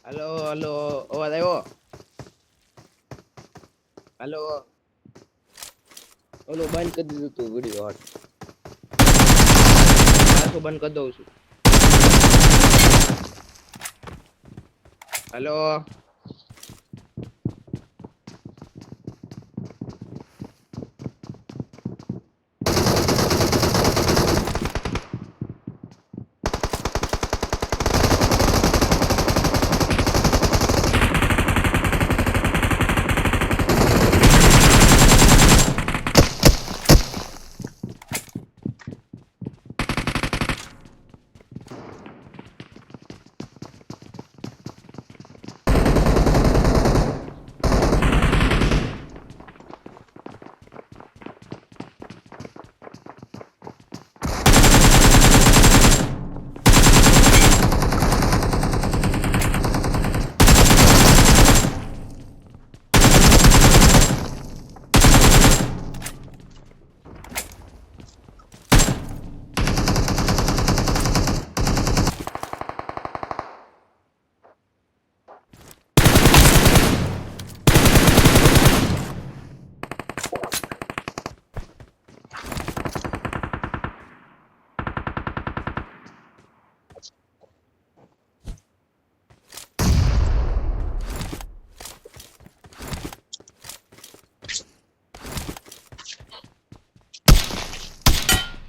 Hello hello, અવાજ આવ્યો? Hello, ઓલું બંધ કરી દીધું તું વિડીયો. પાછું બંધ કરી દઉં છું. હલો,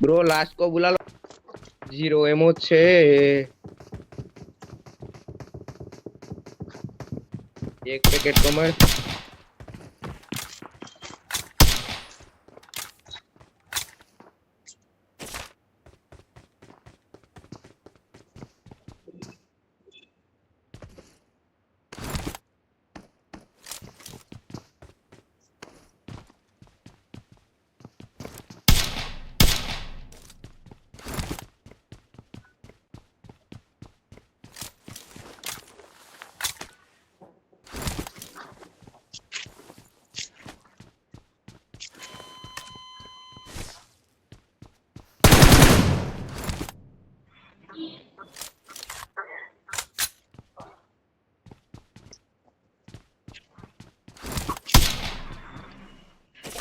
ब्रो लास्ट को बुला लो। 0 एमओ છે। એક પેકેટ કમર।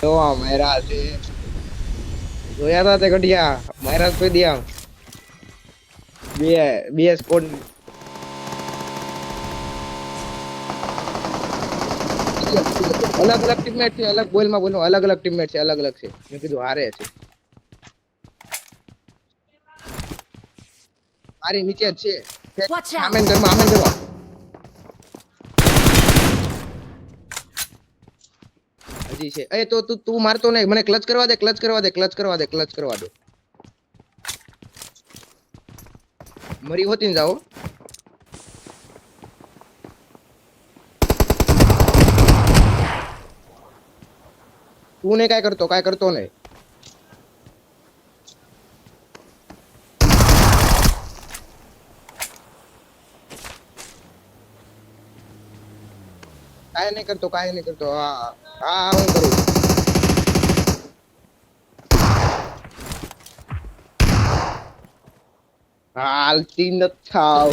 તો મારા છે જોયા હતા તે ગઢિયા મારા કોઈ દિયા બે સ્કોડ અલગ અલગ ટીમમેટ છે। અલગ બોલમાં બોલો, અલગ અલગ ટીમમેટ છે, અલગ અલગ છે। મેં કીધું હારે છે, મારી નીચે જ છે। આમેન ઘરમાં, આમેન ઘરમાં હજી છે। એ તો તું મારતો નહીં, મને ક્લચ કરવા દે, ક્લચ કરવા દે, ક્લચ કરવા દે, ક્લચ કરવા દે। મરી હોતી ને જાઓ। તું ને કાંઈ કરતો નહીં। કાંઈ નહીં કરતો, કાંઈ નહીં કરતો। હા હા હું કરું। હાલતી ન થાવ।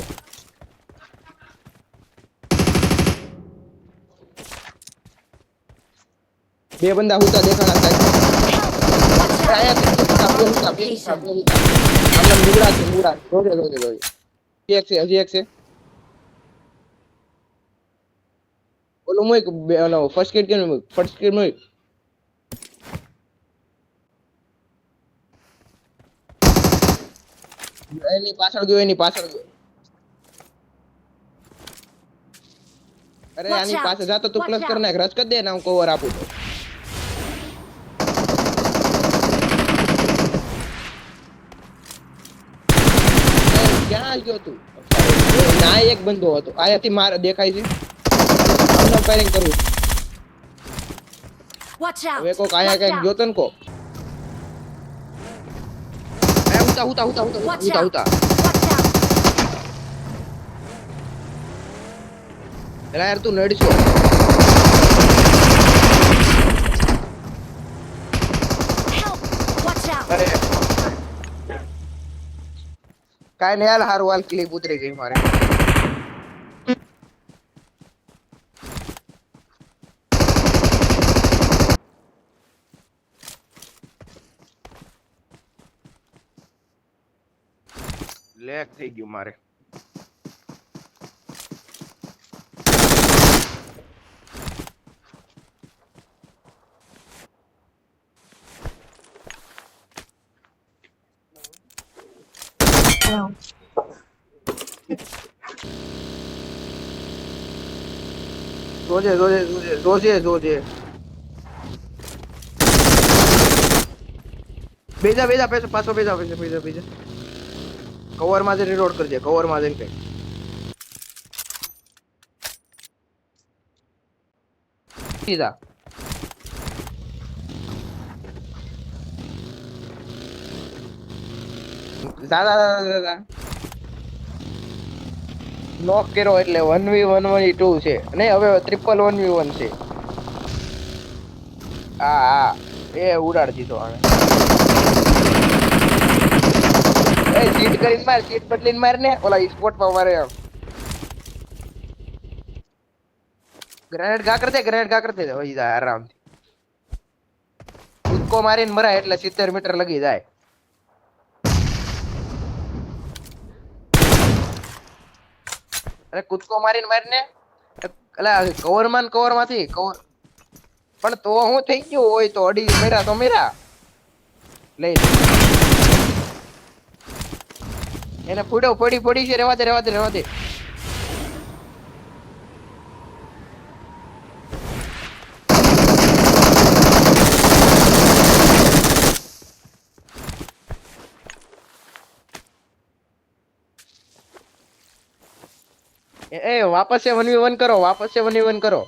બે બંદા હુતા દેખાણા સાહેબ। આમને મુગડા છે, મુગડા જોજે। એક છે, હજી એક છે। ઓલું મુક ઓલો ફર્સ્ટ એડ કેમ મુક, ફર્સ્ટ એડ મુક। એની પાછળ ગયો, એની પાછળ ગયો। અરે આની પાસે જાતો તું ક્લચ કર નાખ, રશ કર દે ને હું કવર આપું તો। ક્યાં ગયો તું? ના એક બંદો હતો, આયાથી માર દેખાય છે। આમને ફાયરિંગ કરું। હવે કોક આયા કઈક જોતો ને કોક। ઉતા એલા યાર તું નડશો। અરે કાઈ નહીં હાલ, હારું હાલ, ક્લિપ ઉતરી ગઈ મારે। લેગ થઈ ગયું મારે. જોજે. બેજા પાછો બેજા. કવર માં જ રીલોડ કરજે, કવર માં જઈને કઈ. સીધા દાદા નોક કર્યો એટલે 1v1v2 છે નહીં, હવે 111v1 છે. હા એ ઉડાડ દીધો હવે. એ સીટ કરીને માર, સીટ બદલીને માર ને ઓલા સ્પોટ માં મારે. ગ્રેનેડ ઘા કરતે વહી જાય આરામથી. કૂદકો મારીને મરાય એટલે 70 મીટર લગી જાય. અરે કૂદકો મારીને મારીને એટલે કવર માંથી કવર. પણ તો હું થઈ ગયું હોય તો અડી મેરા તો મેરા લઈ એને પડી છે. રેવા દે. વાપસ से 1v1 કરો.